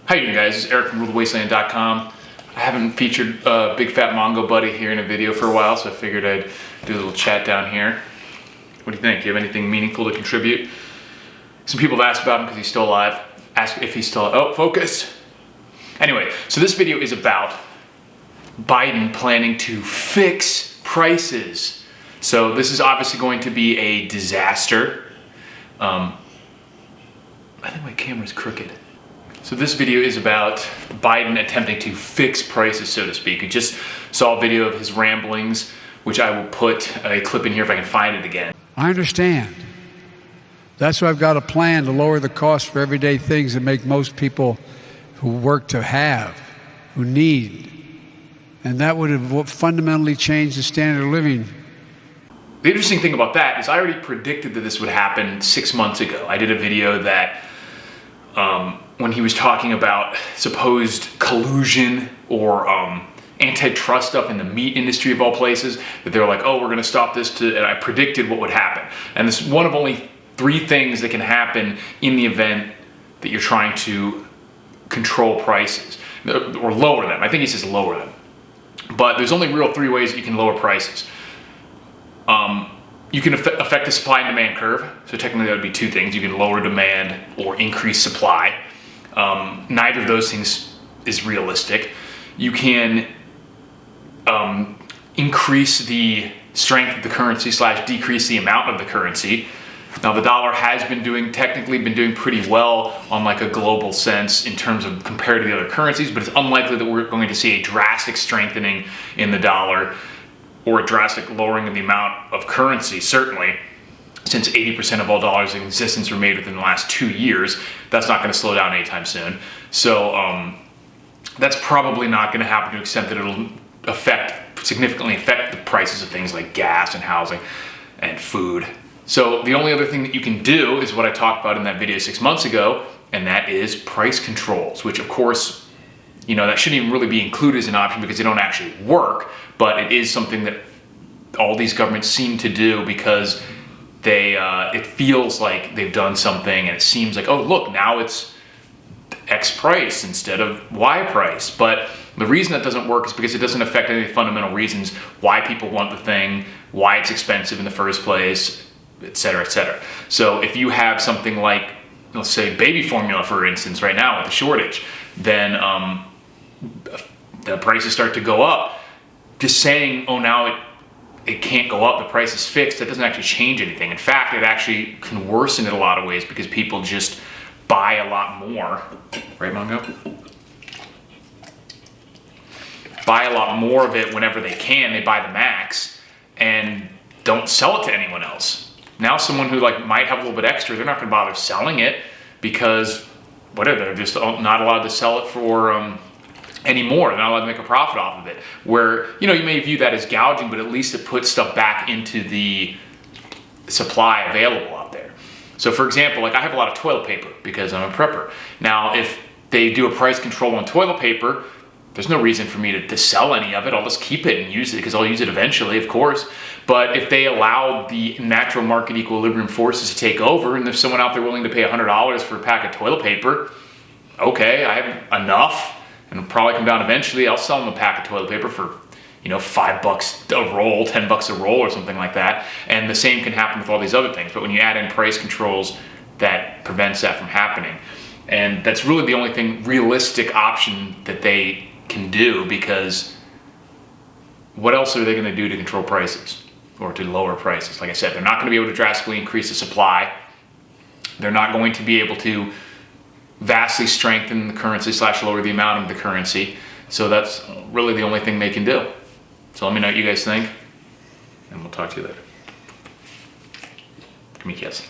How you doing, guys? This is Eric from RuleTheWasteland.com. I haven't featured Big Fat Mongo Buddy here in a video for a while, so I figured I'd do a little chat down here. What do you think? Do you have anything meaningful to contribute? Some people have asked about him because he's still alive. Ask if he's still, oh, focus. Anyway, so this video is about Biden planning to fix prices. So this is obviously going to be a disaster. I think my camera's crooked. So this video is about Biden attempting to fix prices, so to speak. We just saw a video of his ramblings, which I will put a clip in here if I can find it again. I understand. That's why I've got a plan to lower the cost for everyday things and make most people who work to have, who need. And that would have fundamentally changed the standard of living. The interesting thing about that is I already predicted that this would happen 6 months ago. I did a video that when he was talking about supposed collusion or antitrust stuff in the meat industry of all places, that they were like, oh, we're gonna stop this, and I predicted what would happen. And this is one of only 3 things that can happen in the event that you're trying to control prices, or lower them. I think he says lower them. But there's only real 3 ways that you can lower prices. You can affect the supply and demand curve. So technically that would be 2 things. You can lower demand or increase supply. Neither of those things is realistic. You can increase the strength of the currency / decrease the amount of the currency. Now the dollar has technically been doing pretty well on like a global sense in terms of compared to the other currencies, but it's unlikely that we're going to see a drastic strengthening in the dollar or a drastic lowering of the amount of currency, certainly, since 80% of all dollars in existence were made within the last 2 years. That's not going to slow down anytime soon. So that's probably not going to happen to the extent that it'll significantly affect the prices of things like gas and housing and food. So the only other thing that you can do is what I talked about in that video 6 months ago, and that is price controls, which of course, you know, that shouldn't even really be included as an option because they don't actually work, but it is something that all these governments seem to do because it feels like they've done something and it seems like, oh, look, now it's X price instead of Y price. But the reason that doesn't work is because it doesn't affect any fundamental reasons why people want the thing, why it's expensive in the first place, et cetera, et cetera. So if you have something like, let's say baby formula, for instance, right now with a shortage, then the prices start to go up. Just saying, oh, now it can't go up, the price is fixed, that doesn't actually change anything. In fact, it actually can worsen it a lot of ways because people just buy a lot more. Right, Mongo? Buy a lot more of it whenever they can. They buy the max and don't sell it to anyone else. Now someone who might have a little bit extra, they're not going to bother selling it because they're just not allowed to sell it for anymore. They're not allowed to make a profit off of it. Where, you know, you may view that as gouging, but at least it puts stuff back into the supply available out there. So for example, I have a lot of toilet paper because I'm a prepper. Now, if they do a price control on toilet paper, there's no reason for me to sell any of it. I'll just keep it and use it because I'll use it eventually, of course. But if they allow the natural market equilibrium forces to take over, and there's someone out there willing to pay $100 for a pack of toilet paper, okay, I have enough, and it'll probably come down eventually. I'll sell them a pack of toilet paper for, you know, $5 a roll, $10 a roll or something like that. And the same can happen with all these other things. But when you add in price controls, that prevents that from happening. And that's really the only realistic option that they can do, because what else are they going to do to control prices or to lower prices? Like I said, they're not going to be able to drastically increase the supply. They're not going to be able to vastly strengthen the currency / lower the amount of the currency. So that's really the only thing they can do. So let me know what you guys think, and we'll talk to you later. Give me a kiss.